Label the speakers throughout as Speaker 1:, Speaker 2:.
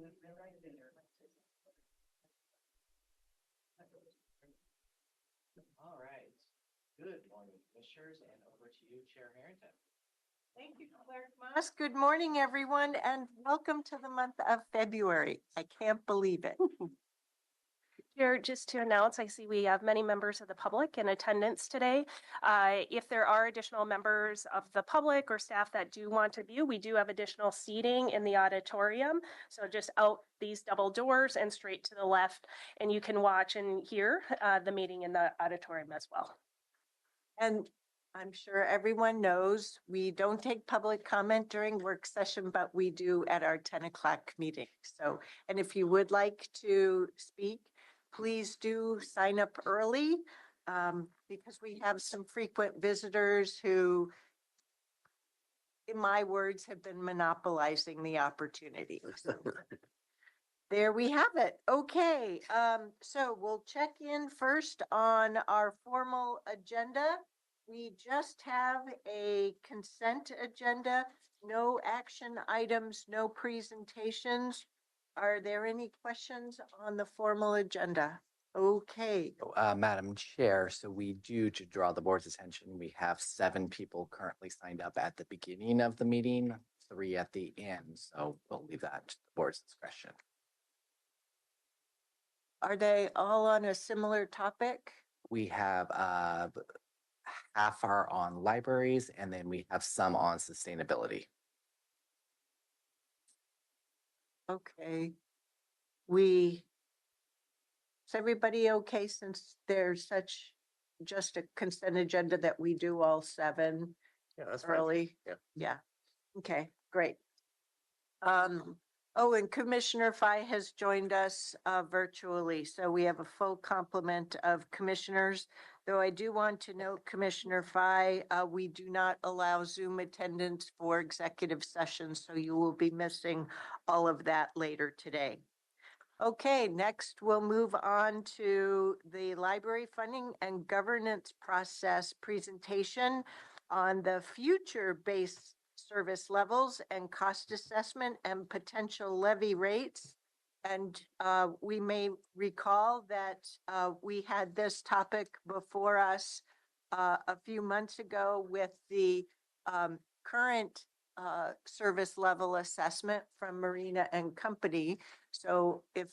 Speaker 1: All right. Good morning, commissioners, and over to you, Chair Harrington.
Speaker 2: Thank you, Clerk Moss. Good morning, everyone, and welcome to the month of February. I can't believe it.
Speaker 3: Chair, just to announce, I see we have many members of the public in attendance today. If there are additional members of the public or staff that do want to view, we do have additional seating in the auditorium. So just out these double doors and straight to the left, and you can watch and hear the meeting in the auditorium as well.
Speaker 2: And I'm sure everyone knows we don't take public comment during work session, but we do at our 10 o'clock meeting. So, and if you would like to speak, please do sign up early because we have some frequent visitors who, in my words, have been monopolizing the opportunity. So there we have it. Okay, so we'll check in first on our formal agenda. We just have a consent agenda, no action items, no presentations. Are there any questions on the formal agenda? Okay.
Speaker 4: Madam Chair, so we do, to draw the board's attention, we have 7 people currently signed up at the beginning of the meeting, 3 at the end. So we'll leave that to the board's discretion.
Speaker 2: Are they all on a similar topic?
Speaker 4: We have half are on libraries, and then we have some on sustainability.
Speaker 2: Okay. Is everybody okay since there's such just a consent agenda that we do all 7
Speaker 5: that's
Speaker 2: early?
Speaker 5: Yeah.
Speaker 2: Yeah. Okay, great. Oh, and Commissioner Fye has joined us virtually, so we have a full complement of commissioners. Though I do want to note, Commissioner Fye, we do not allow Zoom attendance for executive sessions, so you will be missing all of that later today. Okay, next we'll move on to the library funding and governance process presentation on the future-based service levels and cost assessment and potential levy rates. And we may recall that we had this topic before us a few months ago with the current service level assessment from Marina and Company. So if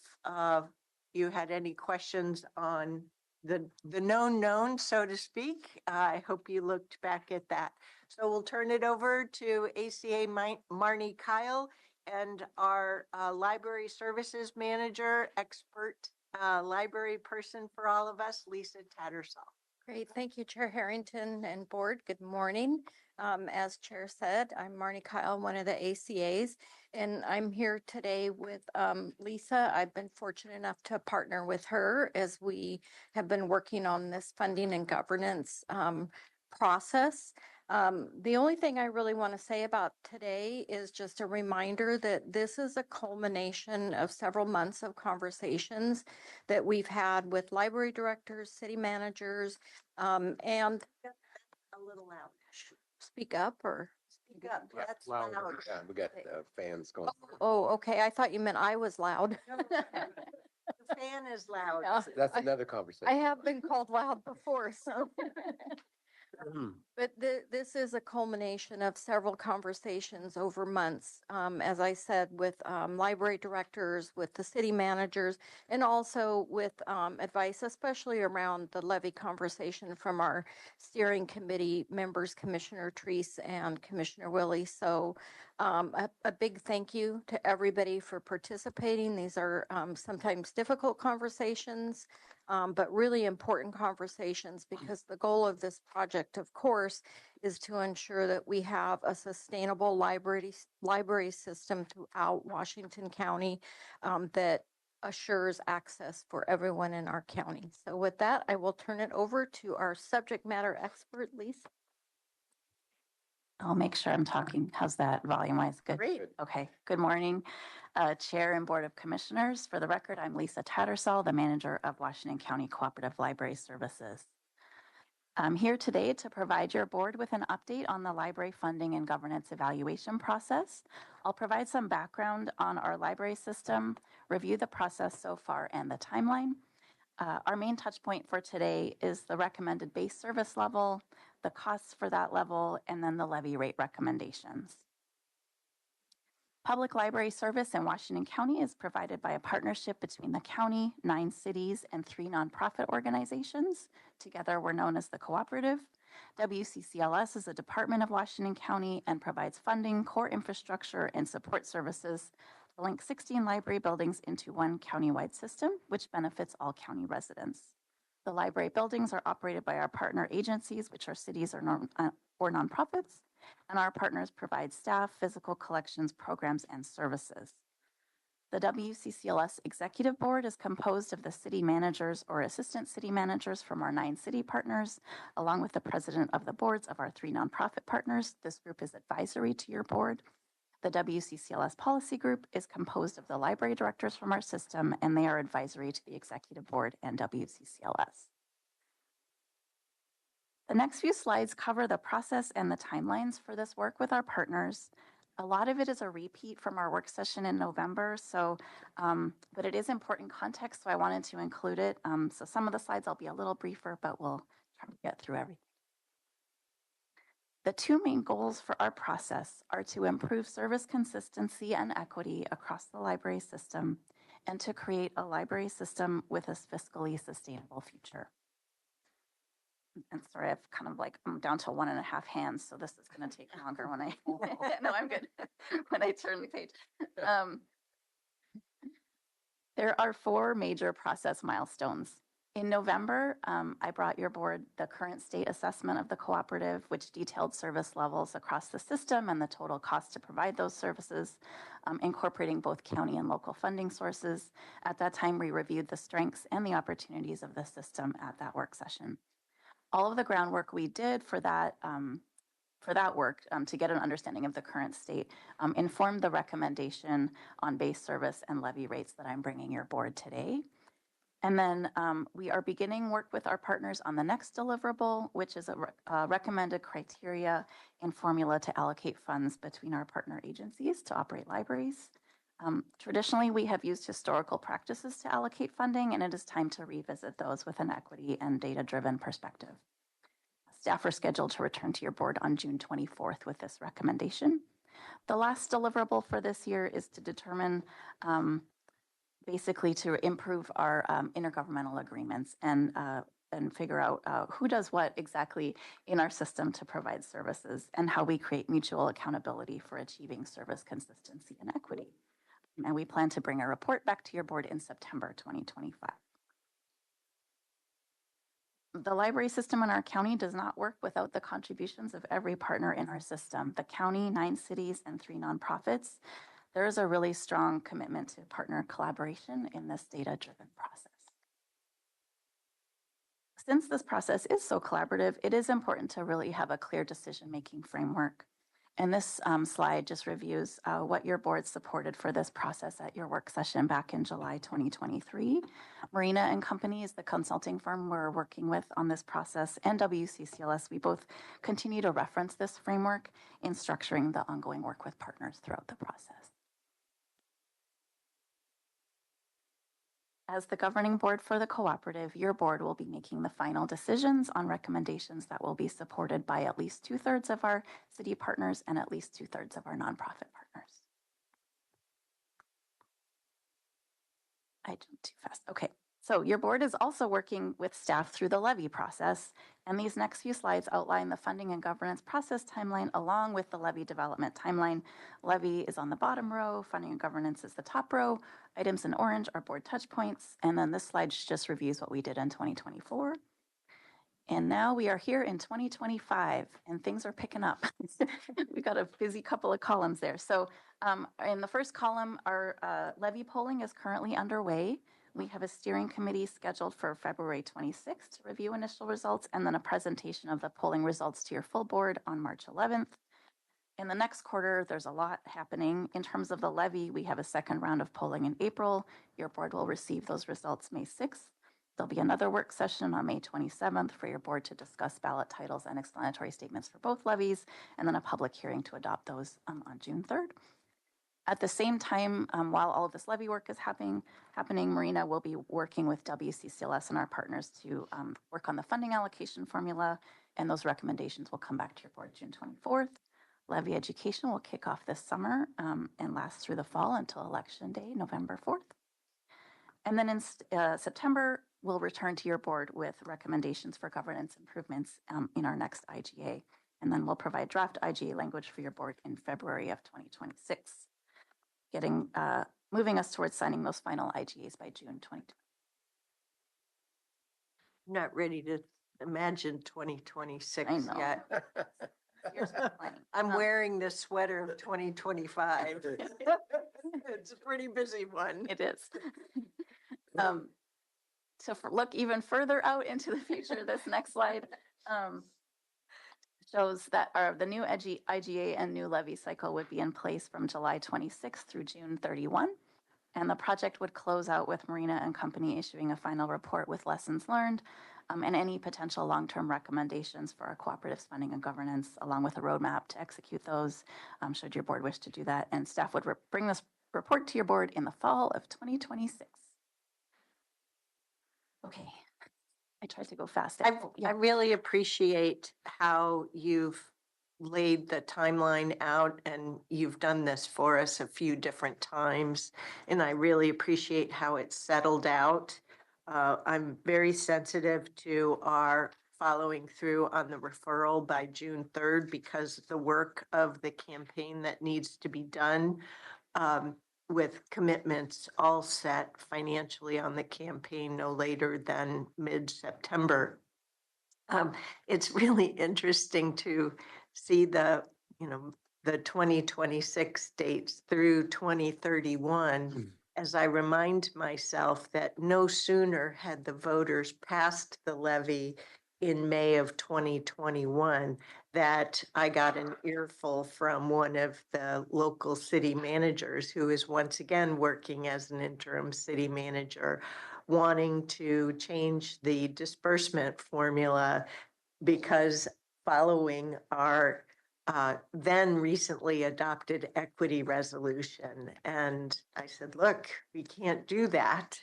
Speaker 2: you had any questions on the known, so to speak, I hope you looked back at that. So we'll turn it over to ACA Marnie Kyle and our library services manager, expert library person for all of us, Lisa Tattersall.
Speaker 6: Great. Thank you, Chair Harrington and board. Good morning. As Chair said, I'm Marnie Kyle, one of the ACAs, and I'm here today with Lisa. I've been fortunate enough to partner with her as we have been working on this funding and governance process. The only thing I really want to say about today is just a reminder that this is a culmination of several months of conversations that we've had with library directors, city managers, and
Speaker 2: A little loud.
Speaker 6: speak up or
Speaker 2: Speak up.
Speaker 5: Yeah,
Speaker 2: That's
Speaker 5: loud.
Speaker 2: loud.
Speaker 5: Yeah, we got fans going.
Speaker 6: oh, okay. I thought you meant I was loud.
Speaker 2: No, the fan is loud.
Speaker 6: Yeah.
Speaker 5: That's another conversation.
Speaker 6: I have been called loud before, so. But this is a culmination of several conversations over months, as I said, with library directors, with the city managers, and also with advice, especially around the levy conversation from our steering committee members, Commissioner Treese and Commissioner Willie. So a big thank you to everybody for participating. These are sometimes difficult conversations, but really important conversations, because the goal of this project, of course, is to ensure that we have a sustainable library system throughout Washington County that assures access for everyone in our county. So with that, I will turn it over to our subject matter expert, Lisa.
Speaker 7: I'll make sure I'm talking. How's that volume-wise? Good.
Speaker 2: Great.
Speaker 7: Okay. Good morning, Chair and Board of Commissioners. For the record, I'm Lisa Tattersall, the manager of Washington County Cooperative Library Services. I'm here today to provide your board with an update on the library funding and governance evaluation process. I'll provide some background on our library system, review the process so far and the timeline. Our main touch point for today is the recommended base service level, the costs for that level, and then the levy rate recommendations. Public library service in Washington County is provided by a partnership between the county, 9 cities, and 3 nonprofit organizations. Together, we're known as the Cooperative. WCCLS is a department of Washington County and provides funding, core infrastructure, and support services to link 16 library buildings into one countywide system, which benefits all county residents. The library buildings are operated by our partner agencies, which are cities or nonprofits, and our partners provide staff, physical collections, programs, and services. The WCCLS Executive Board is composed of the city managers or assistant city managers from our 9 city partners, along with the president of the boards of our 3 nonprofit partners. This group is advisory to your board. The WCCLS Policy Group is composed of the library directors from our system, and they are advisory to the Executive Board and WCCLS. The next few slides cover the process and the timelines for this work with our partners. A lot of it is a repeat from our work session in November, but it is important context, so I wanted to include it. So some of the slides I'll be a little briefer, but we'll try to get through everything. The 2 main goals for our process are to improve service consistency and equity across the library system and to create a library system with a fiscally sustainable future. And sorry, I've kind of I'm down to 1.5 hands, so this is going to take longer when I, no, I'm good, when I turn the page. There are 4 major process milestones. In November, I brought your board the current state assessment of the cooperative, which detailed service levels across the system and the total cost to provide those services, incorporating both county and local funding sources. At that time, we reviewed the strengths and the opportunities of the system at that work session. All of the groundwork we did for that work to get an understanding of the current state informed the recommendation on base service and levy rates that I'm bringing your board today. And then we are beginning work with our partners on the next deliverable, which is a recommended criteria and formula to allocate funds between our partner agencies to operate libraries. Traditionally, we have used historical practices to allocate funding, and it is time to revisit those with an equity and data-driven perspective. Staff are scheduled to return to your board on June 24th with this recommendation. The last deliverable for this year is to determine, basically to improve our intergovernmental agreements and figure out who does what exactly in our system to provide services and how we create mutual accountability for achieving service consistency and equity. And we plan to bring a report back to your board in September 2025. The library system in our county does not work without the contributions of every partner in our system, the county, 9 cities, and 3 nonprofits. There is a really strong commitment to partner collaboration in this data-driven process. Since this process is so collaborative, it is important to really have a clear decision-making framework. And this slide just reviews what your board supported for this process at your work session back in July 2023. Marina and Company is the consulting firm we're working with on this process, and WCCLS. We both continue to reference this framework in structuring the ongoing work with partners throughout the process. As the governing board for the cooperative, your board will be making the final decisions on recommendations that will be supported by at least 2/3 of our city partners and at least 2/3 of our nonprofit partners. I jumped too fast. Okay, so your board is also working with staff through the levy process, and these next few slides outline the funding and governance process timeline along with the levy development timeline. Levy is on the bottom row, funding and governance is the top row. Items in orange are board touch points, and then this slide just reviews what we did in 2024. And now we are here in 2025, and things are picking up. We've got a busy couple of columns there. So in the first column, our levy polling is currently underway. We have a steering committee scheduled for February 26th to review initial results, and then a presentation of the polling results to your full board on March 11th. In the next quarter, there's a lot happening. In terms of the levy, we have a second round of polling in April. Your board will receive those results May 6th. There'll be another work session on May 27th for your board to discuss ballot titles and explanatory statements for both levies, and then a public hearing to adopt those on June 3rd. At the same time, while all of this levy work is happening, Marina will be working with WCCLS and our partners to work on the funding allocation formula, and those recommendations will come back to your board June 24th. Levy education will kick off this summer and last through the fall until Election Day, November 4th. And then in September, we'll return to your board with recommendations for governance improvements in our next IGA. And then we'll provide draft IGA language for your board in February of 2026, moving us towards signing those final IGAs by June 2020.
Speaker 2: I'm not ready to imagine 2026
Speaker 7: I know.
Speaker 2: yet.
Speaker 7: Here's my planning.
Speaker 2: I'm wearing the sweater of 2025. It's a pretty busy one.
Speaker 7: It is. So look even further out into the future, this next slide shows that the new IGA and new levy cycle would be in place from July 26th through June 31. And the project would close out with Marina and company issuing a final report with lessons learned and any potential long-term recommendations for our cooperatives funding and governance, along with a roadmap to execute those, should your board wish to do that. And staff would bring this report to your board in the fall of 2026. Okay, I tried to go fast.
Speaker 2: I really appreciate how you've laid the timeline out, and you've done this for us a few different times. And I really appreciate how it's settled out. I'm very sensitive to our following through on the referral by June 3rd because the work of the campaign that needs to be done with commitments all set financially on the campaign no later than mid-September. It's really interesting to see the 2026 dates through 2031 as I remind myself that no sooner had the voters passed the levy in May of 2021 that I got an earful from one of the local city managers who is once again working as an interim city manager, wanting to change the disbursement formula because following our then recently adopted equity resolution. And I said, look, we can't do that.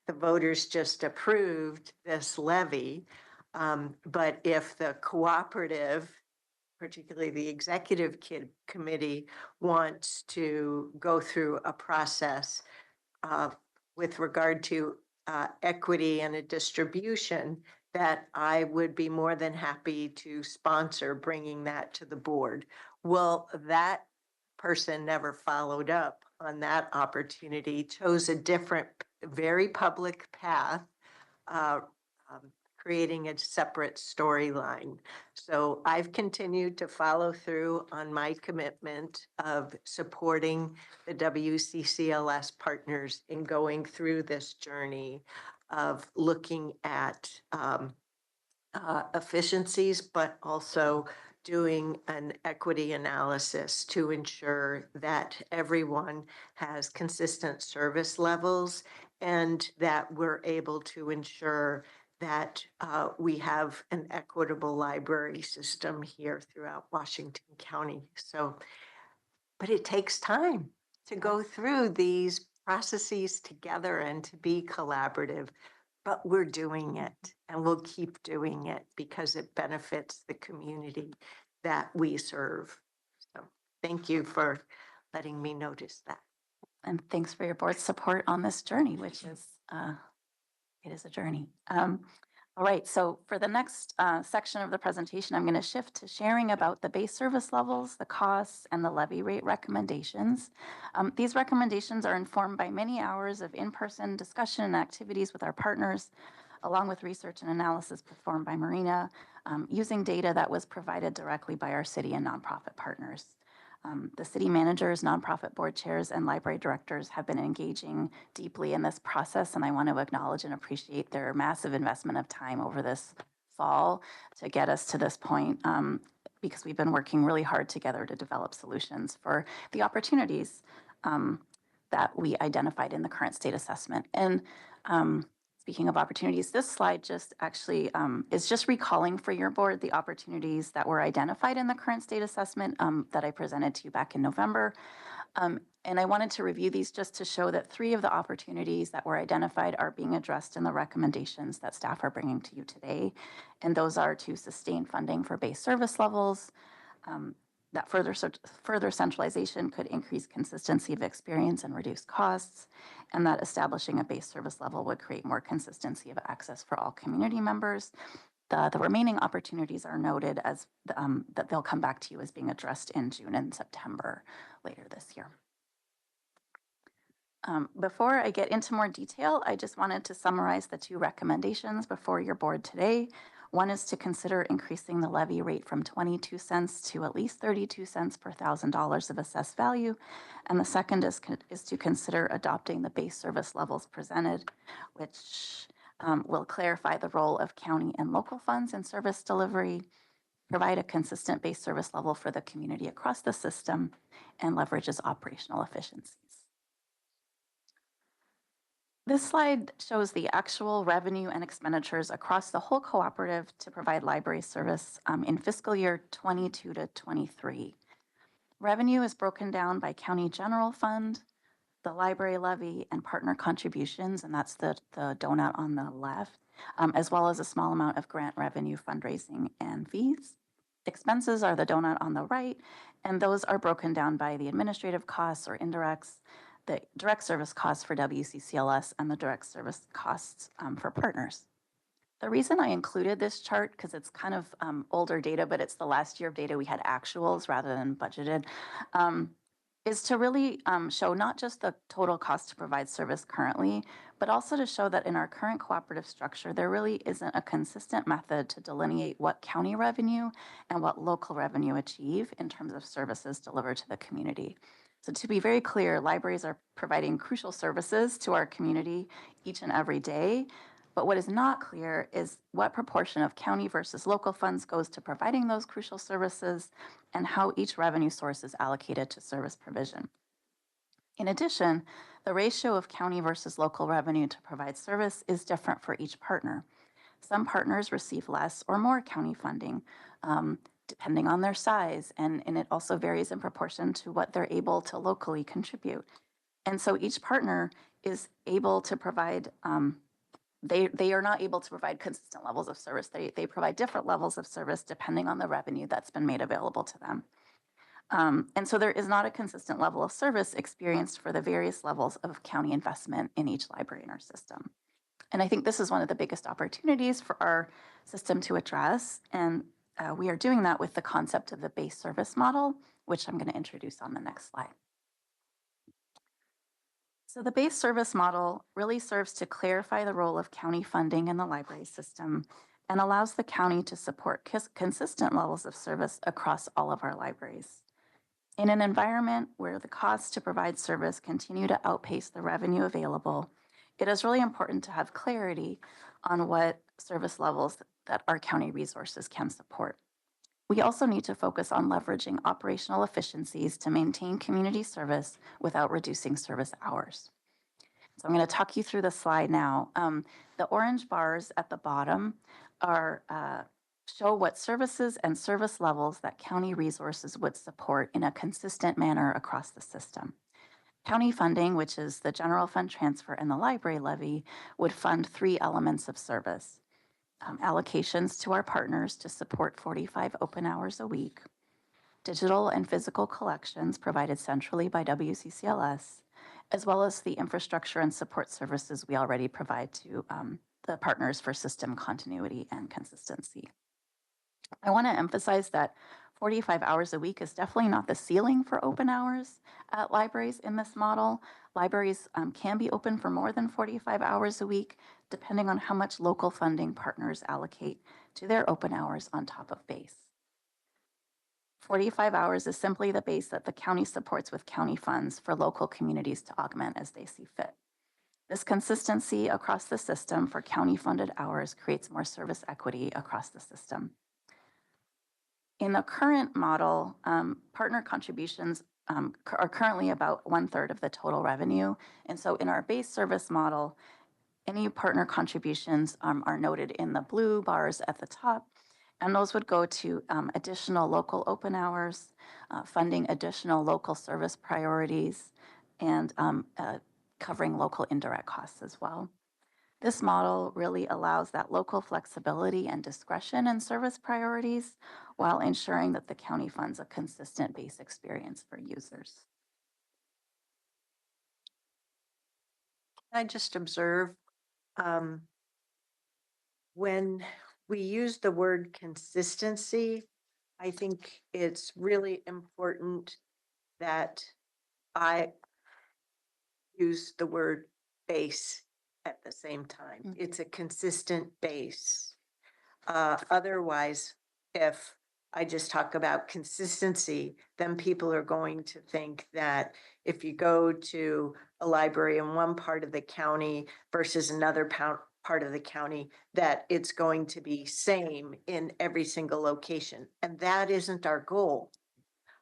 Speaker 2: The voters just approved this levy. But if the cooperative, particularly the executive committee, wants to go through a process with regard to equity and a distribution, that I would be more than happy to sponsor bringing that to the board. Well, that person never followed up on that opportunity, chose a different, very public path, creating a separate storyline. So I've continued to follow through on my commitment of supporting the WCCLS partners in going through this journey of looking at efficiencies, but also doing an equity analysis to ensure that everyone has consistent service levels and that we're able to ensure that we have an equitable library system here throughout Washington County. So, but it takes time to go through these processes together and to be collaborative, but we're doing it and we'll keep doing it because it benefits the community that we serve. So thank you for letting me notice that.
Speaker 7: And thanks for your board's support on this journey, which is, it is a journey. All right, so for the next section of the presentation, I'm going to shift to sharing about the base service levels, the costs, and the levy rate recommendations. These recommendations are informed by many hours of in-person discussion and activities with our partners, along with research and analysis performed by Marina, using data that was provided directly by our city and nonprofit partners. The city managers, nonprofit board chairs, and library directors have been engaging deeply in this process, and I want to acknowledge and appreciate their massive investment of time over this fall to get us to this point, because we've been working really hard together to develop solutions for the opportunities that we identified in the current state assessment. And Speaking of opportunities, this slide just actually is just recalling for your board the opportunities that were identified in the current state assessment that I presented to you back in November. And I wanted to review these just to show that 3 of the opportunities that were identified are being addressed in the recommendations that staff are bringing to you today. And those are to sustain funding for base service levels, that further centralization could increase consistency of experience and reduce costs, and that establishing a base service level would create more consistency of access for all community members. The remaining opportunities are noted as that they'll come back to you as being addressed in June and September later this year. Before I get into more detail, I just wanted to summarize the 2 recommendations before your board today. One is to consider increasing the levy rate from 22 cents to at least 32 cents per $1,000 of assessed value. And the second is to consider adopting the base service levels presented, which will clarify the role of county and local funds in service delivery, provide a consistent base service level for the community across the system, and leverages operational efficiencies. This slide shows the actual revenue and expenditures across the whole cooperative to provide library service in fiscal year 22 to 23. Revenue is broken down by county general fund, the library levy, and partner contributions, and that's the donut on the left, as well as a small amount of grant revenue, fundraising, and fees. Expenses are the donut on the right, and those are broken down by the administrative costs or indirects, the direct service costs for WCCLS, and the direct service costs for partners. The reason I included this chart, because it's kind of older data, but it's the last year of data we had actuals rather than budgeted, is to really show not just the total cost to provide service currently, but also to show that in our current cooperative structure, there really isn't a consistent method to delineate what county revenue and what local revenue achieve in terms of services delivered to the community. So to be very clear, libraries are providing crucial services to our community each and every day. But what is not clear is what proportion of county versus local funds goes to providing those crucial services and how each revenue source is allocated to service provision. In addition, the ratio of county versus local revenue to provide service is different for each partner. Some partners receive less or more county funding, depending on their size, and it also varies in proportion to what they're able to locally contribute. And so each partner is able to provide, they are not able to provide consistent levels of service. They provide different levels of service depending on the revenue that's been made available to them. And so there is not a consistent level of service experienced for the various levels of county investment in each library in our system. And I think this is one of the biggest opportunities for our system to address. And we are doing that with the concept of the base service model, which I'm going to introduce on the next slide. So the base service model really serves to clarify the role of county funding in the library system and allows the county to support consistent levels of service across all of our libraries. In an environment where the costs to provide service continue to outpace the revenue available, it is really important to have clarity on what service levels that our county resources can support. We also need to focus on leveraging operational efficiencies to maintain community service without reducing service hours. So I'm going to talk you through the slide now. The orange bars at the bottom are show what services and service levels that county resources would support in a consistent manner across the system. County funding, which is the general fund transfer and the library levy, would fund 3 elements of service. Allocations to our partners to support 45 open hours a week, digital and physical collections provided centrally by WCCLS, as well as the infrastructure and support services we already provide to the partners for system continuity and consistency. I want to emphasize that 45 hours a week is definitely not the ceiling for open hours at libraries in this model. Libraries can be open for more than 45 hours a week, depending on how much local funding partners allocate to their open hours on top of base. 45 hours is simply the base that the county supports with county funds for local communities to augment as they see fit. This consistency across the system for county-funded hours creates more service equity across the system. In the current model, partner contributions are currently about 1/3 of the total revenue. And so in our base service model, Any partner contributions are noted in the blue bars at the top, and those would go to additional local open hours, funding additional local service priorities, and covering local indirect costs as well. This model really allows that local flexibility and discretion in service priorities while ensuring that the county funds a consistent base experience for users.
Speaker 2: I just observe, when we use the word consistency, I think it's really important that I use the word base at the same time.
Speaker 7: Mm.
Speaker 2: It's a consistent base. Otherwise, if I just talk about consistency, then people are going to think that if you go to a library in one part of the county versus another part of the county, that it's going to be same in every single location. And that isn't our goal.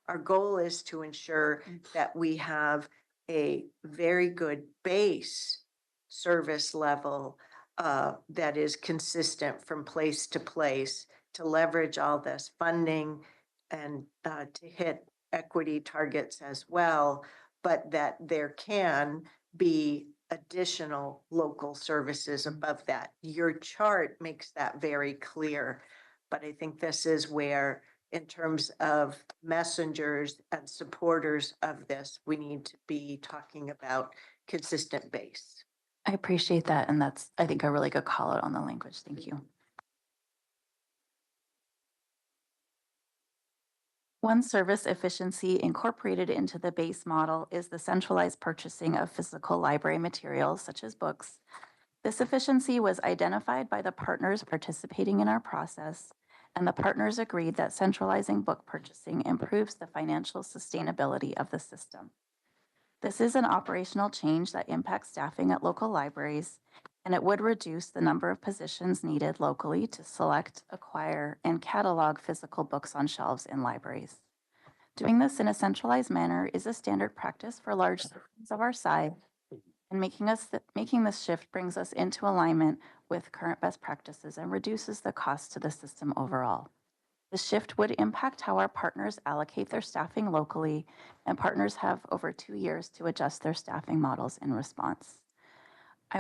Speaker 2: Our goal is to ensure that we have a very good base service level that is consistent from place to place to leverage all this funding and to hit equity targets as well, but that there can be additional local services above that. Your chart makes that very clear, but I think this is where, in terms of messengers and supporters of this, we need to be talking about consistent base.
Speaker 7: I appreciate that, and that's, I think, a really good call out on the language. Thank you. One service efficiency incorporated into the base model is the centralized purchasing of physical library materials, such as books. This efficiency was identified by the partners participating in our process, and the partners agreed that centralizing book purchasing improves the financial sustainability of the system. This is an operational change that impacts staffing at local libraries, and it would reduce the number of positions needed locally to select, acquire, and catalog physical books on shelves in libraries. Doing this in a centralized manner is a standard practice for large systems of our size, and making this shift brings us into alignment with current best practices and reduces the cost to the system overall. The shift would impact how our partners allocate their staffing locally, and partners have over 2 years to adjust their staffing models in response. I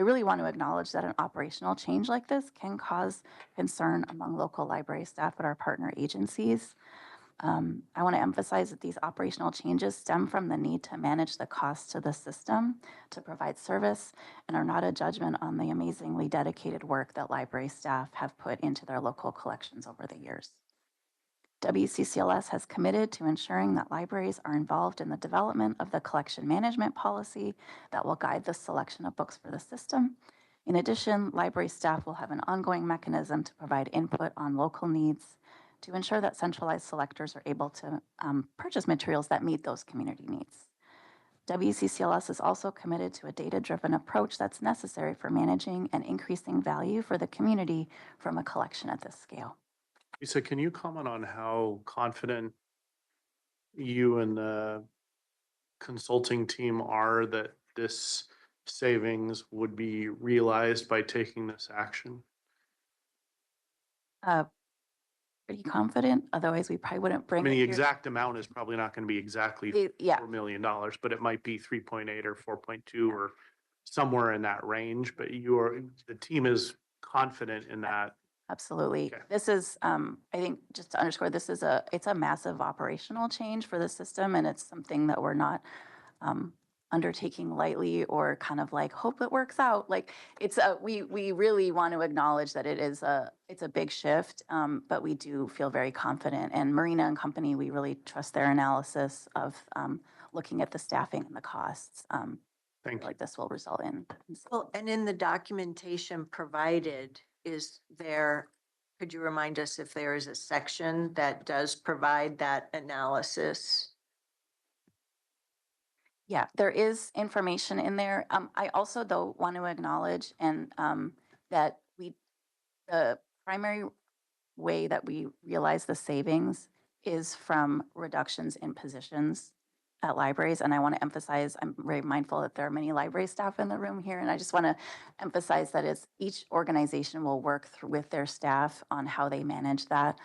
Speaker 7: really want to acknowledge that an operational change like this can cause concern among local library staff at our partner agencies. I want to emphasize that these operational changes stem from the need to manage the costs to the system to provide service and are not a judgment on the amazingly dedicated work that library staff have put into their local collections over the years. WCCLS has committed to ensuring that libraries are involved in the development of the collection management policy that will guide the selection of books for the system. In addition, library staff will have an ongoing mechanism to provide input on local needs to ensure that centralized selectors are able to purchase materials that meet those community needs. WCCLS is also committed to a data-driven approach that's necessary for managing and increasing value for the community from a collection at this scale.
Speaker 8: Lisa, can you comment on how confident you and the consulting team are that this savings would be realized by taking this action?
Speaker 7: Pretty confident, otherwise we probably wouldn't
Speaker 8: I
Speaker 7: bring
Speaker 8: mean,
Speaker 7: it
Speaker 8: the
Speaker 7: here.
Speaker 8: exact amount is probably not going to be exactly
Speaker 7: Yeah,
Speaker 8: $4 million, but it might be 3.8 or 4.2 or somewhere in that range. But the team is confident in that.
Speaker 7: absolutely.
Speaker 8: Okay.
Speaker 7: This is, I think, just to underscore, it's a massive operational change for the system, and it's something that we're not undertaking lightly or kind of like hope it works out. Like we really want to acknowledge that it's a big shift, but we do feel very confident. And Marina and company, we really trust their analysis of looking at the staffing and the costs.
Speaker 8: Thank you.
Speaker 7: Like this will result in.
Speaker 2: Well, and in the documentation provided, could you remind us if there is a section that does provide that analysis?
Speaker 7: Yeah, there is information in there. I also, though, want to acknowledge that the primary way that we realize the savings is from reductions in positions. at libraries. And I want to emphasize, I'm very mindful that there are many library staff in the room here. And I just want to emphasize that each organization will work with their staff on how they manage that.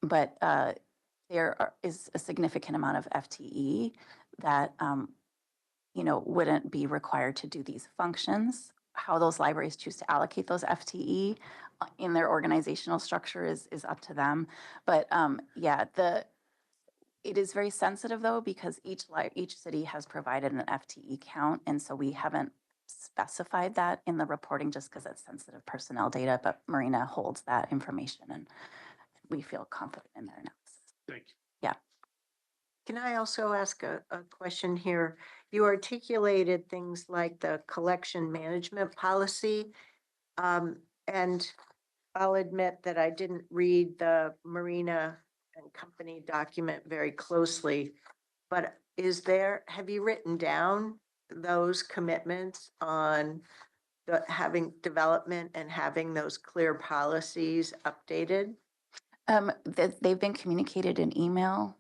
Speaker 7: But is a significant amount of FTE that, wouldn't be required to do these functions. How those libraries choose to allocate those FTE in their organizational structure is up to them. But it is very sensitive though, because each city has provided an FTE count. And so we haven't specified that in the reporting just because it's sensitive personnel data, but Marina holds that information and we feel confident in their analysis.
Speaker 8: Thank you.
Speaker 2: Can I also ask a question here? You articulated things like the collection management policy. And I'll admit that I didn't read the Marina and Company document very closely. But have you written down those commitments on having development and having those clear policies updated?
Speaker 7: They've been communicated in email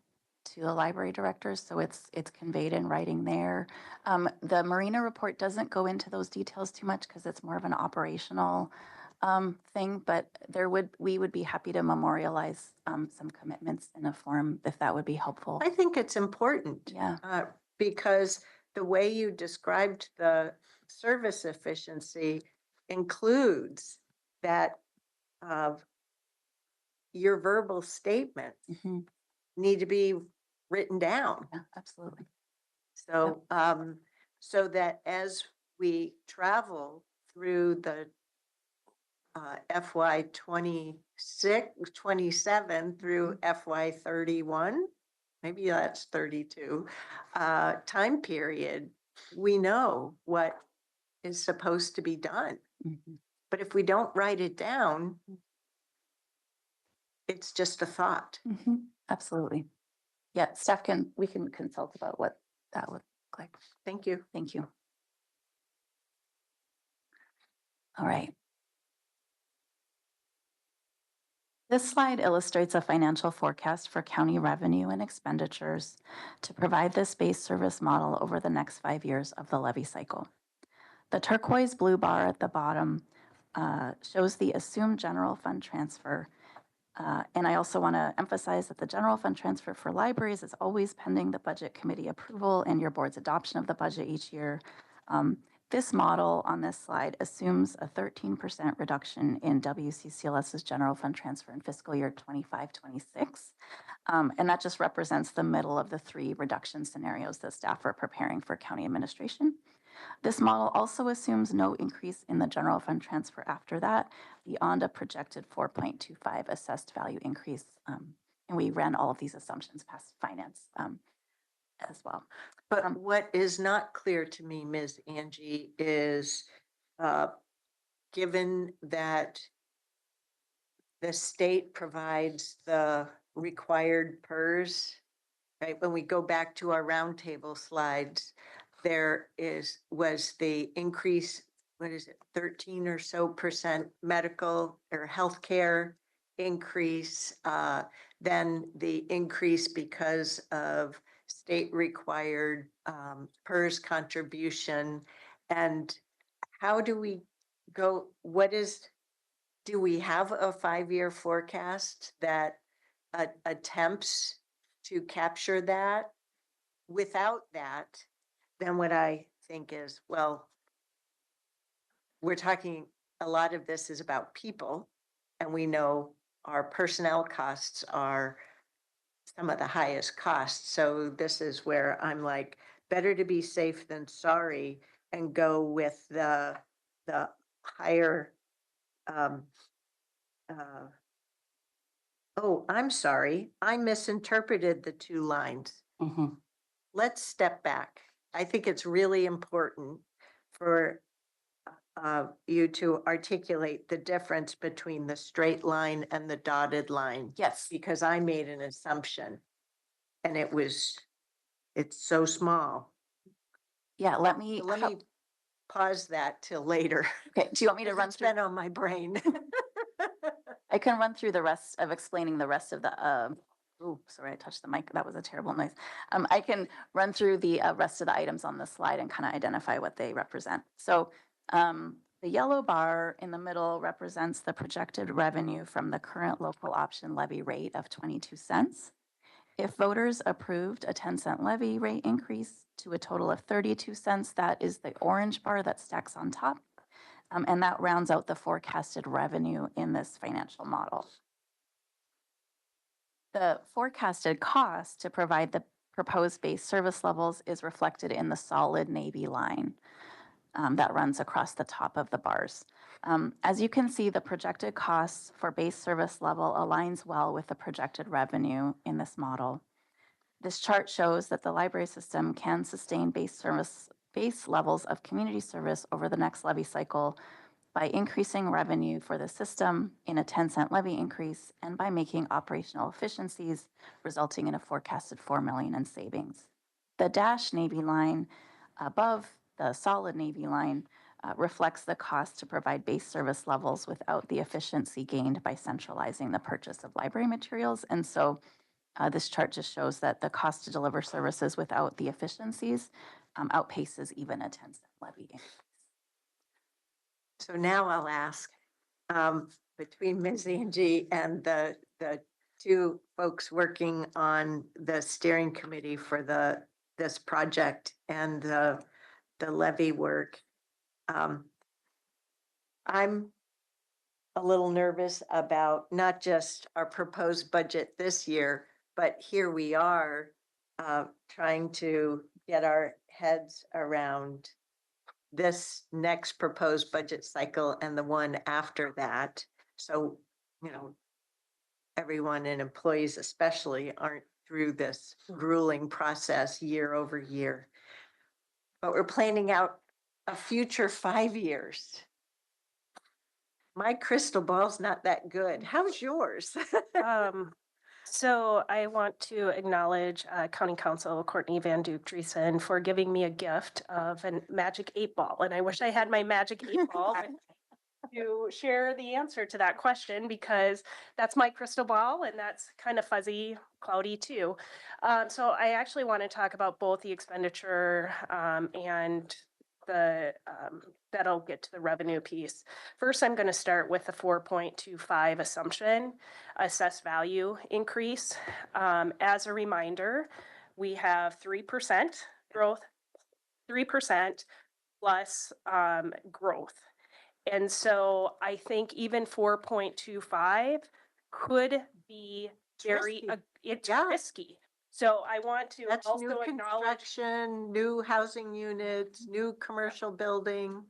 Speaker 7: to the library directors, so it's conveyed in writing there. The Marina report doesn't go into those details too much because it's more of an operational thing, but we would be happy to memorialize some commitments in a form if that would be helpful.
Speaker 2: I think it's important.
Speaker 7: Yeah.
Speaker 2: Because the way you described the service efficiency includes that your verbal statements
Speaker 7: Mm-hmm.
Speaker 2: need to be written down.
Speaker 7: Yeah, absolutely.
Speaker 2: So, so that as we travel through the FY 26, 27 through FY 31, maybe that's 32, time period, we know what is supposed to be done.
Speaker 7: Mm-hmm.
Speaker 2: But if we don't write it down, it's just a thought.
Speaker 7: Mm-hmm. Absolutely. Yeah, we can consult about what that would look like.
Speaker 2: Thank you.
Speaker 7: Thank you. All right. This slide illustrates a financial forecast for county revenue and expenditures to provide this base service model over the next 5 years of the levy cycle. The turquoise blue bar at the bottom shows the assumed general fund transfer. And I also want to emphasize that the general fund transfer for libraries is always pending the budget committee approval and your board's adoption of the budget each year. This model on this slide assumes a 13% reduction in WCCLS's general fund transfer in fiscal year 25-26. And that just represents the middle of the 3 reduction scenarios that staff are preparing for county administration. This model also assumes no increase in the general fund transfer after that, beyond a projected 4.25 assessed value increase. And we ran all of these assumptions past finance as well.
Speaker 2: But what is not clear to me, Ms. Angie, is given that the state provides the required PERS, right? When we go back to our roundtable slides, there was the increase, 13 or so % medical or healthcare increase, then the increase because of state required PERS contribution. And how do we go, do we have a 5-year forecast that attempts to capture that? Without that, then what I think is, well, we're talking, a lot of this is about people, and we know our personnel costs are some of the highest costs. So this is where I'm like, better to be safe than sorry and go with the higher, oh, I'm sorry. I misinterpreted the 2 lines.
Speaker 7: Mm-hmm.
Speaker 2: Let's step back. I think it's really important for you to articulate the difference between the straight line and the dotted line.
Speaker 7: Yes.
Speaker 2: Because I made an assumption and it's so small.
Speaker 7: Yeah, let me
Speaker 2: Pause that till later.
Speaker 7: Okay, do you want me to
Speaker 2: 'Cause
Speaker 7: run
Speaker 2: it's
Speaker 7: through?
Speaker 2: been on my brain.
Speaker 7: I can run through the rest of explaining the rest of the Oh, sorry, I touched the mic. That was a terrible noise. I can run through the rest of the items on this slide and kind of identify what they represent. So the yellow bar in the middle represents the projected revenue from the current local option levy rate of 22 cents. If voters approved a 10-cent levy rate increase to a total of 32 cents, that is the orange bar that stacks on top. And that rounds out the forecasted revenue in this financial model. The forecasted cost to provide the proposed base service levels is reflected in the solid navy line that runs across the top of the bars. As you can see, the projected costs for base service level aligns well with the projected revenue in this model. This chart shows that the library system can sustain base levels of community service over the next levy cycle by increasing revenue for the system in a 10-cent levy increase and by making operational efficiencies, resulting in a forecasted $4 million in savings. The dashed navy line above the solid navy line reflects the cost to provide base service levels without the efficiency gained by centralizing the purchase of library materials. And so this chart just shows that the cost to deliver services without the efficiencies outpaces even a 10-cent levy increase.
Speaker 2: So now I'll ask, between Ms. Angie and the two folks working on the steering committee for this project and the levy work, I'm a little nervous about not just our proposed budget this year, but here we are trying to get our heads around this next proposed budget cycle and the one after that. So, you know, everyone and employees especially aren't through this grueling process year over year. But we're planning out a future 5 years. My crystal ball's not that good. How's yours?
Speaker 3: So I want to acknowledge County Counsel Courtney Van Duke Dreesen for giving me a gift of a magic 8-ball. And I wish I had my magic 8-ball to share the answer to that question, because that's my crystal ball and that's kind of fuzzy, cloudy too. So I actually want to talk about both the expenditure and the that'll get to the revenue piece. First, I'm going to start with the 4.25 assumption, assessed value increase. As a reminder, we have 3% growth, 3% plus growth. And so I think even 4.25 could be very, it's risky. So I want to
Speaker 2: That's
Speaker 3: also
Speaker 2: new
Speaker 3: acknowledge
Speaker 2: construction, new housing units, new commercial building.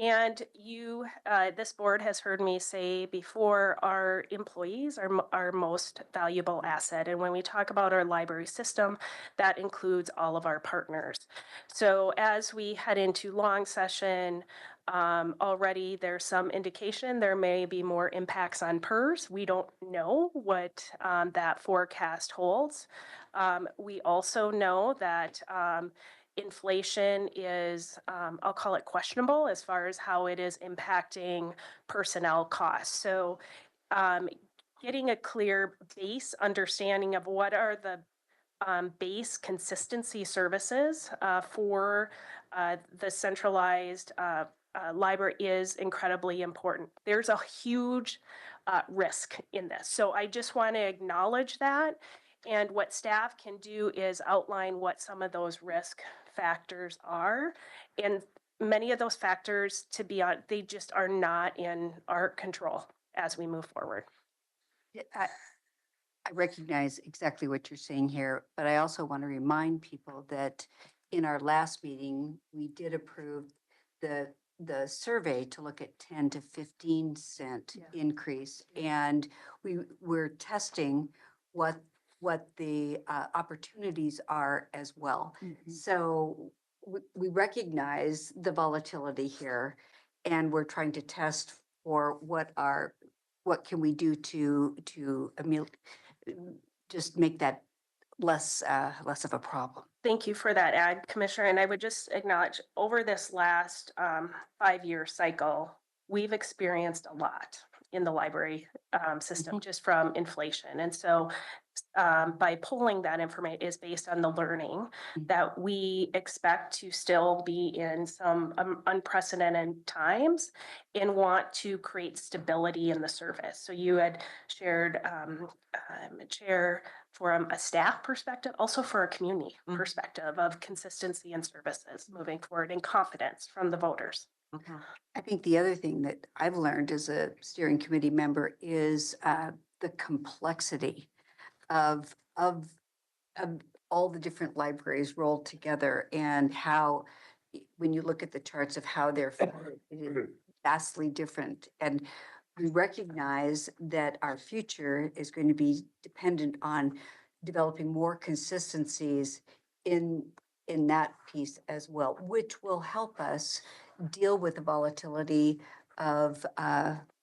Speaker 3: And you, this board has heard me say before, our employees are our most valuable asset. And when we talk about our library system, that includes all of our partners. So as we head into long session, already there's some indication there may be more impacts on PERS. We don't know what that forecast holds. We also know that inflation is, I'll call it questionable as far as how it is impacting personnel costs. So getting a clear base understanding of what are the base consistency services for the centralized library is incredibly important. There's a huge risk in this. So I just want to acknowledge that. And what staff can do is outline what some of those risk factors are. And many of those factors, to be honest, they just are not in our control as we move forward.
Speaker 9: I recognize exactly what you're saying here, but I also want to remind people that in our last meeting, we did approve the survey to look at 10 to 15 cent increase. And we're testing what the opportunities are as well.
Speaker 7: Mm-hmm.
Speaker 9: So we recognize the volatility here, and we're trying to test for what can we do to just make that less of a problem.
Speaker 3: Thank you for that ad, Commissioner. And I would just acknowledge over this last 5-year cycle, we've experienced a lot in the library system just from inflation. And so by pulling that information is based on the learning that we expect to still be in some unprecedented times and want to create stability in the service. So you had shared, Chair, from a staff perspective, also for a community perspective of consistency in services moving forward and confidence from the voters.
Speaker 9: I think the other thing that I've learned as a steering committee member is the complexity of all the different libraries rolled together and how, when you look at the charts of how they're funded, it is vastly different. And we recognize that our future is going to be dependent on developing more consistencies in that piece as well, which will help us deal with the volatility of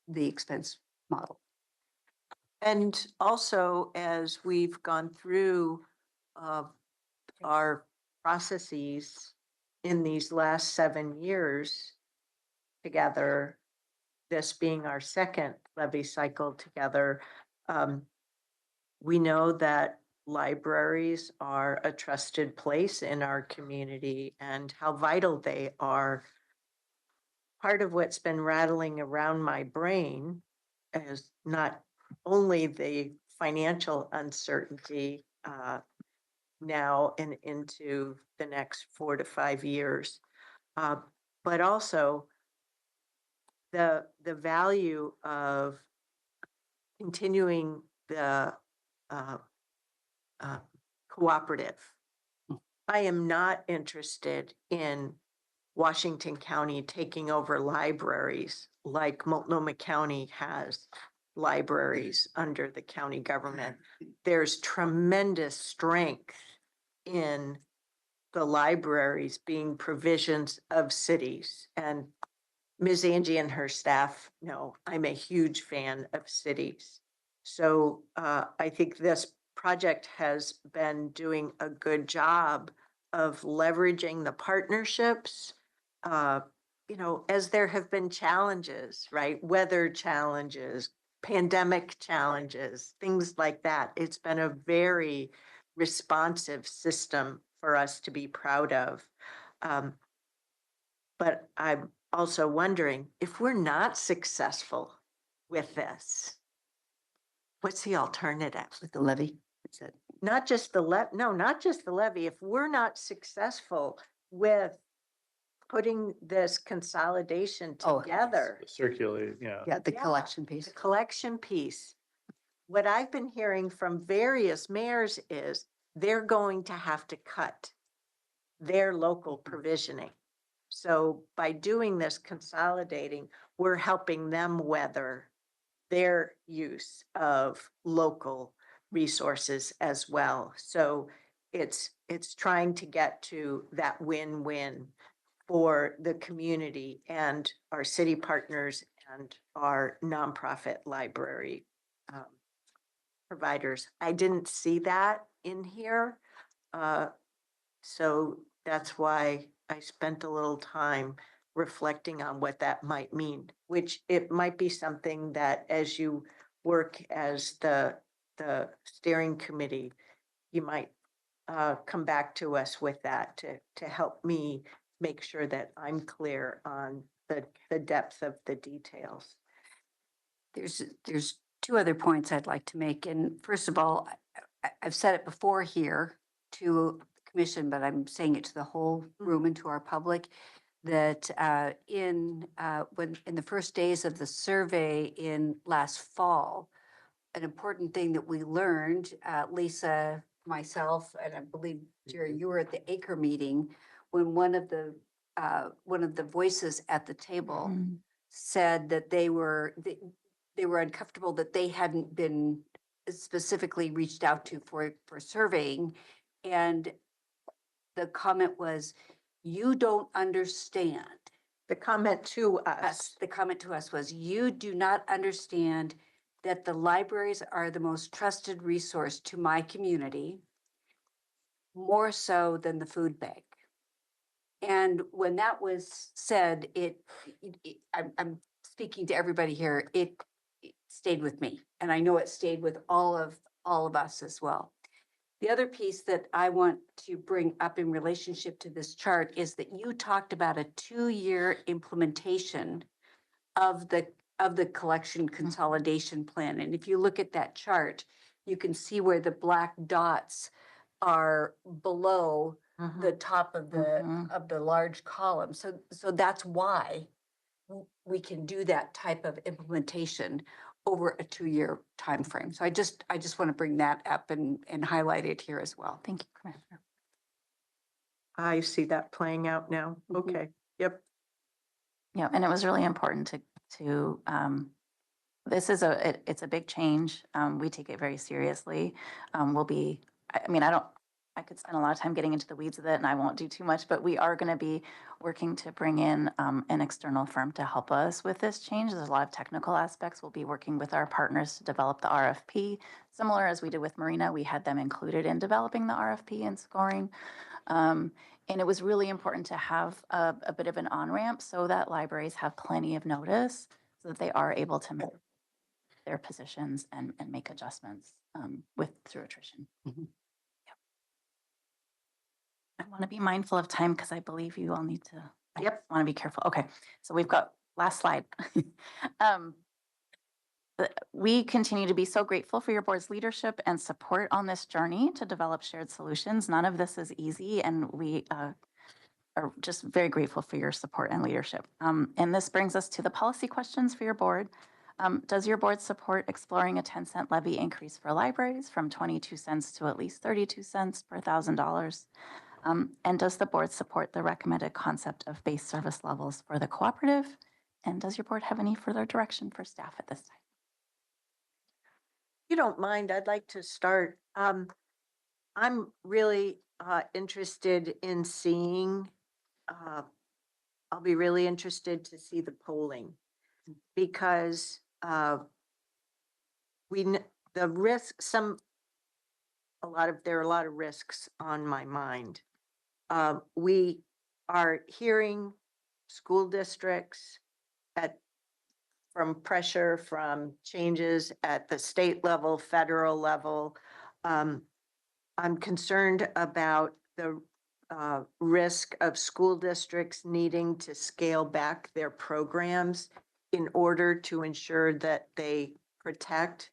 Speaker 9: the expense model.
Speaker 2: And also, as we've gone through our processes in these last 7 years together, this being our second levy cycle together, we know that libraries are a trusted place in our community and how vital they are. Part of what's been rattling around my brain is not only the financial uncertainty now and into the next 4 to 5 years, but also the value of continuing the cooperative. I am not interested in Washington County taking over libraries like Multnomah County has libraries under the county government. There's tremendous strength in the libraries being provisions of cities. And Ms. Angie and her staff know I'm a huge fan of cities. So I think this project has been doing a good job of leveraging the partnerships, as there have been challenges, right? Weather challenges, pandemic challenges, things like that. It's been a very responsive system for us to be proud of. But I'm also wondering if we're not successful with this, what's the alternative?
Speaker 9: With the levy, is it?
Speaker 2: Not just not just the levy. If we're not successful with putting this consolidation
Speaker 9: Oh,
Speaker 2: together,
Speaker 8: Circulate, yeah.
Speaker 9: Yeah, the
Speaker 2: Yeah.
Speaker 9: collection piece.
Speaker 2: the collection piece, what I've been hearing from various mayors is they're going to have to cut their local provisioning. So by doing this consolidating, we're helping them weather their use of local resources as well. So it's trying to get to that win-win for the community and our city partners and our nonprofit library providers. I didn't see that in here. So that's why I spent a little time reflecting on what that might mean, which it might be something that as you work as the steering committee, you might come back to us with that to help me make sure that I'm clear on the depth of the details.
Speaker 9: There's two other points I'd like to make. And first of all, I've said it before here to the commission, but I'm saying it to the whole room and to our public, that in the first days of the survey in last fall, an important thing that we learned, Lisa, myself, and I believe Jerry, you were at the Acre meeting, when one of the voices at the table said that they were uncomfortable that they hadn't been specifically reached out to for surveying. And the comment was, you don't understand.
Speaker 2: The comment to us.
Speaker 9: The comment to us was, you do not understand that the libraries are the most trusted resource to my community, more so than the food bank. And when that was said, I'm speaking to everybody here, it stayed with me. And I know it stayed with all of all of us as well. The other piece that I want to bring up in relationship to this chart is that you talked about a 2-year implementation of the collection consolidation plan. And if you look at that chart, you can see where the black dots are below the top of the large column. So that's why we can do that type of implementation over a 2-year timeframe. So I just want to bring that up and highlight it here as well.
Speaker 7: Thank you, Commissioner.
Speaker 2: I see that playing out now.
Speaker 9: Mhm.
Speaker 2: Okay, yep.
Speaker 7: Yeah, and it was really important to this is it's a big change. We take it very seriously. I could spend a lot of time getting into the weeds of it and I won't do too much, but we are going to be working to bring in an external firm to help us with this change. There's a lot of technical aspects. We'll be working with our partners to develop the RFP. Similar as we did with Marina, we had them included in developing the RFP and scoring. And it was really important to have a bit of an on-ramp so that libraries have plenty of notice so that they are able to make their positions and make adjustments through attrition.
Speaker 9: Mhm.
Speaker 7: I want to be mindful of time because I believe you all need to.
Speaker 2: Yep.
Speaker 7: Want to be careful. Okay, so we've got last slide. We continue to be so grateful for your board's leadership and support on this journey to develop shared solutions. None of this is easy, and we are just very grateful for your support and leadership. And this brings us to the policy questions for your board. Does your board support exploring a 10-cent levy increase for libraries from 22 cents to at least 32 cents per $1,000? And does the board support the recommended concept of base service levels for the cooperative? And does your board have any further direction for staff at this time?
Speaker 2: If you don't mind, I'd like to start. I'm really interested in seeing, I'll be really interested to see the polling because there are a lot of risks on my mind. We are hearing school districts from pressure from changes at the state level, federal level. I'm concerned about the risk of school districts needing to scale back their programs in order to ensure that they protect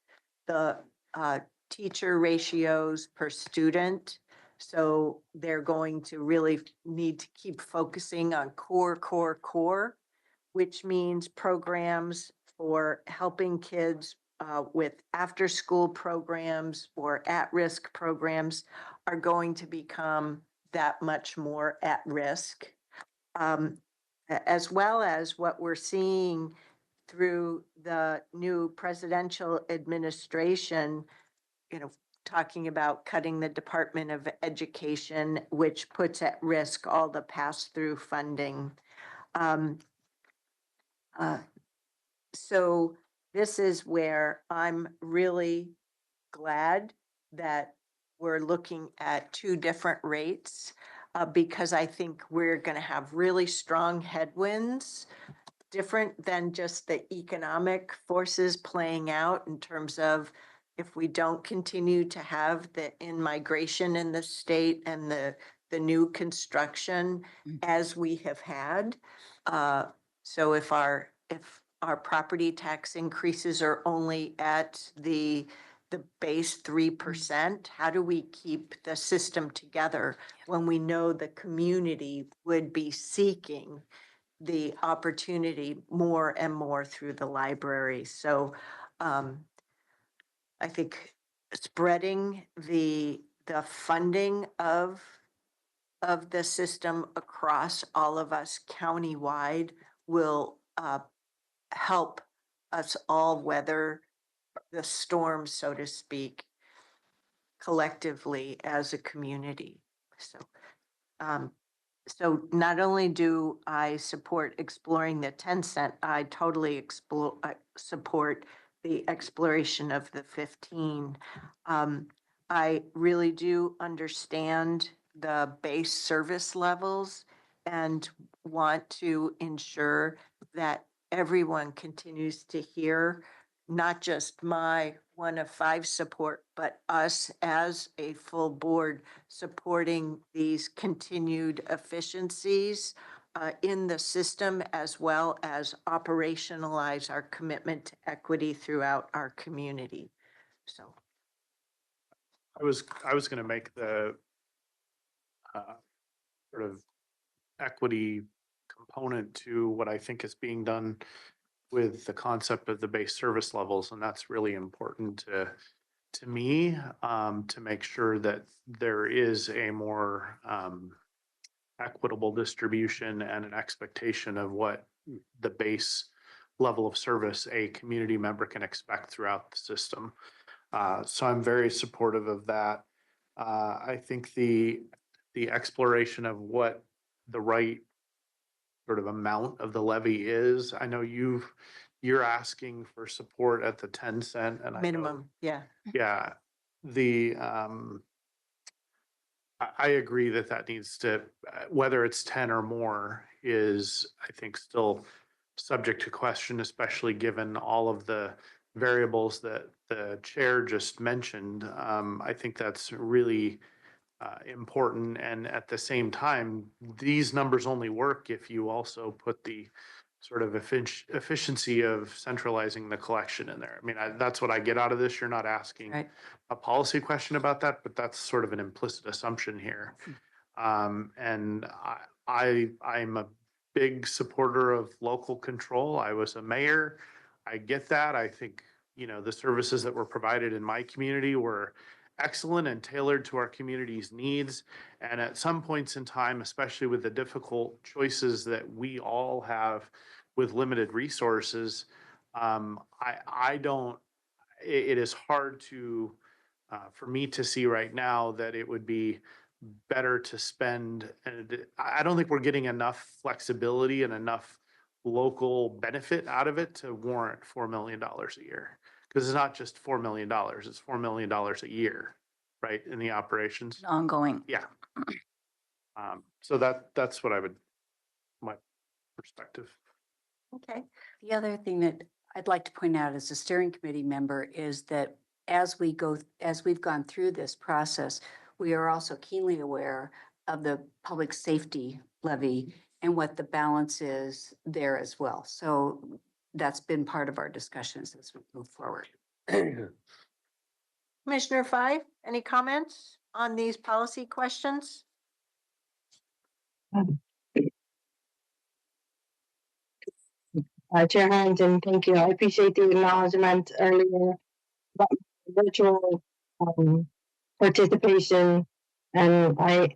Speaker 2: the teacher ratios per student. So they're going to really need to keep focusing on core, which means programs for helping kids with after-school programs or at-risk programs are going to become that much more at risk, as well as what we're seeing through the new presidential administration, talking about cutting the Department of Education, which puts at risk all the pass-through funding. So this is where I'm really glad that we're looking at 2 different rates because I think we're going to have really strong headwinds, different than just the economic forces playing out in terms of if we don't continue to have the in-migration in the state and the new construction as we have had. So if our property tax increases are only at the base 3%, how do we keep the system together when we know the community would be seeking the opportunity more and more through the library? So I think spreading the funding of the system across all of us countywide will help us all weather the storm, so to speak, collectively as a community. So not only do I support exploring the 10-cent, I totally support the exploration of the 15. I really do understand the base service levels and want to ensure that everyone continues to hear not just my one of five support, but us as a full board supporting these continued efficiencies in the system, as well as operationalize our commitment to equity throughout our community. So.
Speaker 8: I was going to make the sort of equity component to what I think is being done with the concept of the base service levels, and that's really important to me, to make sure that there is a more equitable distribution and an expectation of what the base level of service a community member can expect throughout the system. So I'm very supportive of that. I think the exploration of what the right sort of amount of the levy is. I know you're asking for support at the 10 cent and I know-
Speaker 2: Minimum, yeah.
Speaker 8: Yeah, the I agree that that needs to, whether it's 10 or more is, I think, still subject to question, especially given all of the variables that the chair just mentioned. I think that's really important. And at the same time, these numbers only work if you also put the sort of efficiency of centralizing the collection in there. I mean, that's what I get out of this. You're not asking
Speaker 9: Right.
Speaker 8: a policy question about that, but that's sort of an implicit assumption here. And I'm a big supporter of local control. I was a mayor. I get that. I think, you know, the services that were provided in my community were excellent and tailored to our community's needs. And at some points in time, especially with the difficult choices that we all have with limited resources, I don't, it is hard to, for me to see right now that it would be better to spend, and I don't think we're getting enough flexibility and enough local benefit out of it to warrant $4 million a year. Because it's not just $4 million, it's $4 million a year, right, in the operations.
Speaker 7: Ongoing.
Speaker 8: Yeah. So that's what I would, my perspective.
Speaker 2: Okay.
Speaker 9: The other thing that I'd like to point out as a steering committee member is that as we've gone through this process, we are also keenly aware of the public safety levy and what the balance is there as well. So that's been part of our discussions as we move forward.
Speaker 2: Commissioner Five, any comments on these policy questions?
Speaker 10: Chair Harrington, thank you. I appreciate the acknowledgement earlier about virtual participation. And I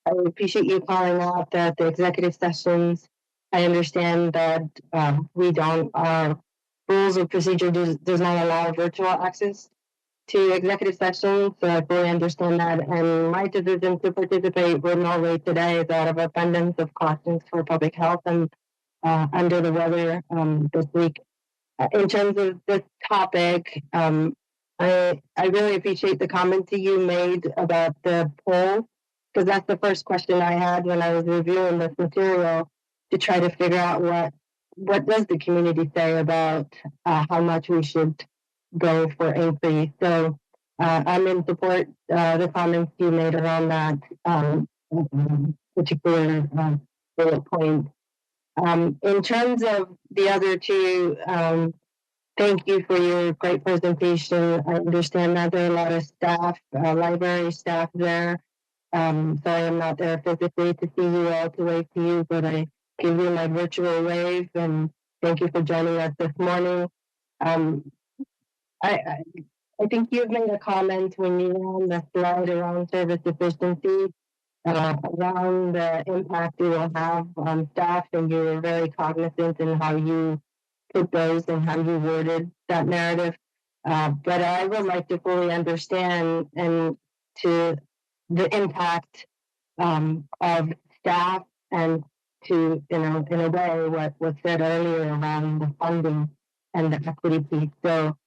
Speaker 10: appreciate you calling out that the executive sessions, I understand that our rules of procedure does not allow virtual access to executive sessions, so I fully understand that. And my decision to participate remotely today is out of abundance of cautions for public health and under the weather this week. In terms of this topic, I really appreciate the comments you made about the poll, because that's the first question I had when I was reviewing this material to try to figure out what does the community say about how much we should go for increase. So I'm in support the comments you made around that particular bullet point. In terms of the other two, thank you for your great presentation. I understand that there are a lot of staff, library staff there. So I am not there physically to see you all, to wave to you, but I give you my virtual wave and thank you for joining us this morning. I think you've made a comment when you were on the slide around service efficiency, around the impact it will have on staff, and you were very cognizant in how you put those and how you worded that narrative. But I would like to fully understand and to the impact of staff and to, in a way, what was said earlier around the funding and the equity piece. So,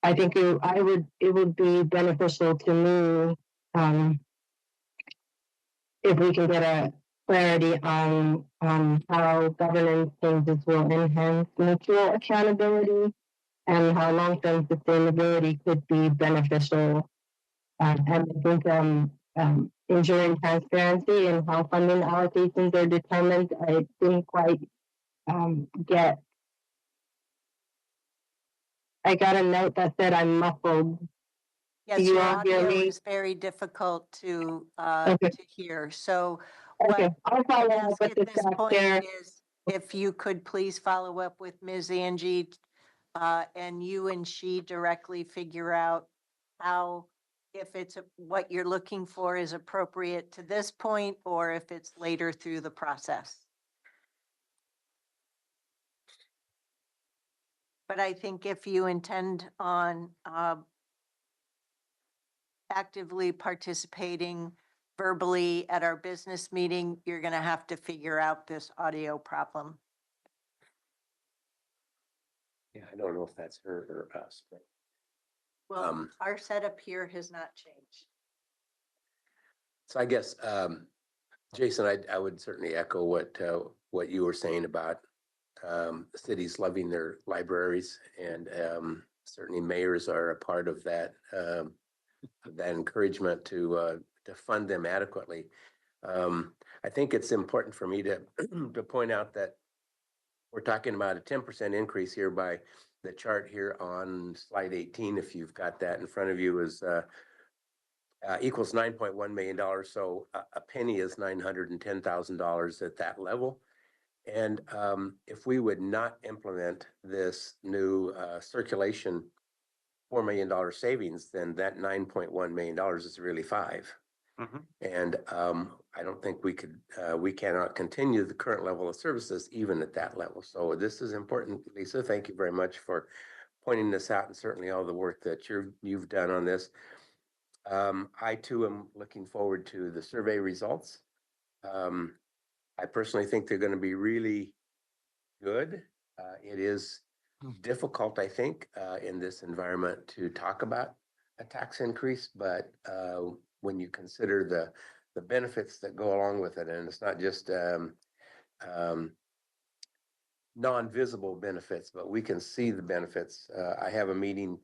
Speaker 10: I think it would be beneficial to me if we can get a clarity on how governance changes will enhance mutual accountability and how long-term sustainability could be beneficial. And I think ensuring transparency and how funding allocations are determined, I didn't quite get. I got a note that said I'm muffled.
Speaker 2: Yes,
Speaker 10: you
Speaker 2: your
Speaker 10: all hear
Speaker 2: audio
Speaker 10: me?
Speaker 2: is very difficult to
Speaker 10: Okay.
Speaker 2: hear. So
Speaker 10: Okay,
Speaker 2: what
Speaker 10: I'll
Speaker 2: I
Speaker 10: follow
Speaker 2: ask
Speaker 10: up with
Speaker 2: at
Speaker 10: the
Speaker 2: this
Speaker 10: staff
Speaker 2: point
Speaker 10: chair.
Speaker 2: is if you could please follow up with Ms. Angie, and you and she directly figure out how, if it's what you're looking for is appropriate to this point, or if it's later through the process. But I think if you intend on actively participating verbally at our business meeting, you're going to have to figure out this audio problem.
Speaker 5: Yeah, I don't know if that's her or us, but
Speaker 2: Well, our setup here has not changed.
Speaker 5: so I guess, Jason, I would certainly echo what you were saying about the cities loving their libraries, and certainly mayors are a part of that encouragement to fund them adequately. I think it's important for me to to point out that we're talking about a 10% increase here by the chart here on slide 18. If you've got that in front of you, is equals $9.1 million. So a penny is $910,000 at that level. And if we would not implement this new circulation $4 million savings, then that $9.1 million is really $5.
Speaker 8: Mhm.
Speaker 5: And I don't think we cannot continue the current level of services even at that level. So this is important, Lisa. Thank you very much for pointing this out, and certainly all the work that you've done on this. I too am looking forward to the survey results. I personally think they're going to be really good. It is difficult, I think, in this environment to talk about a tax increase, but when you consider the benefits that go along with it, and it's not just non-visible benefits, but we can see the benefits. I have a meeting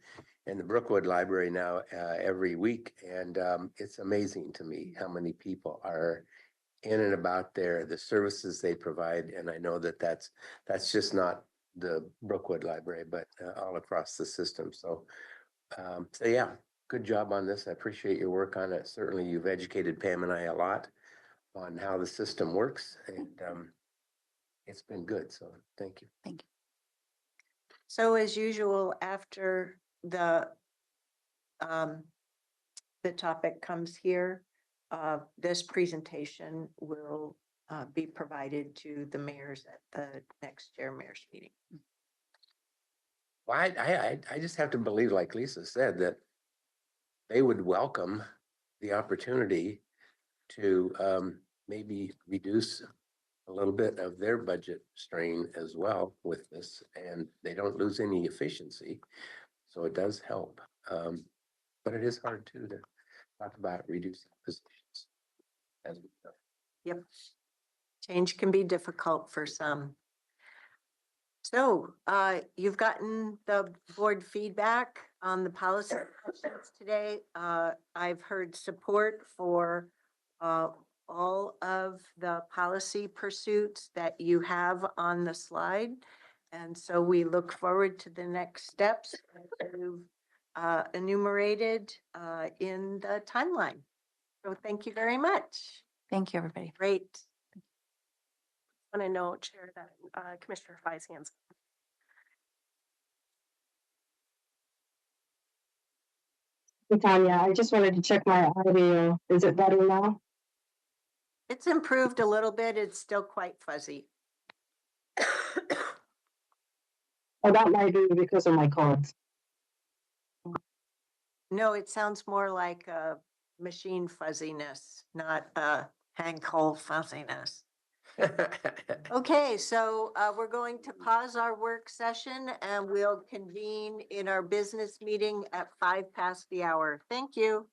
Speaker 5: in the Brookwood Library now every week, and it's amazing to me how many people are in and about there, the services they provide, and I know that that's just not the Brookwood Library, but all across the system. So yeah, good job on this. I appreciate your work on it. Certainly, you've educated Pam and I a lot on how the system works, and it's been good. So thank you.
Speaker 7: Thank you.
Speaker 2: So as usual, after the topic comes here, this presentation will be provided to the mayors at the next chair mayor's meeting.
Speaker 5: Well, I just have to believe, like Lisa said, that they would welcome the opportunity to maybe reduce a little bit of their budget strain as well with this, and they don't lose any efficiency. So it does help. But it is hard too to talk about reducing positions as we go.
Speaker 2: Yep. Change can be difficult for some. So you've gotten the board feedback on the policy questions today. I've heard support for all of the policy pursuits that you have on the slide. And so we look forward to the next steps that you've enumerated in the timeline. So thank you very much.
Speaker 7: Thank you, everybody.
Speaker 2: Great.
Speaker 3: I want to note, Chair, that Commissioner Fai's hands.
Speaker 10: Tanya, I just wanted to check my audio. Is it better now?
Speaker 2: It's improved a little bit. It's still quite fuzzy.
Speaker 10: Oh, that might be because of my cords.
Speaker 2: No, it sounds more like a machine fuzziness, not a Hank Hole fuzziness. Okay, so we're going to pause our work session and we'll convene in our business meeting at 5 past the hour. Thank you.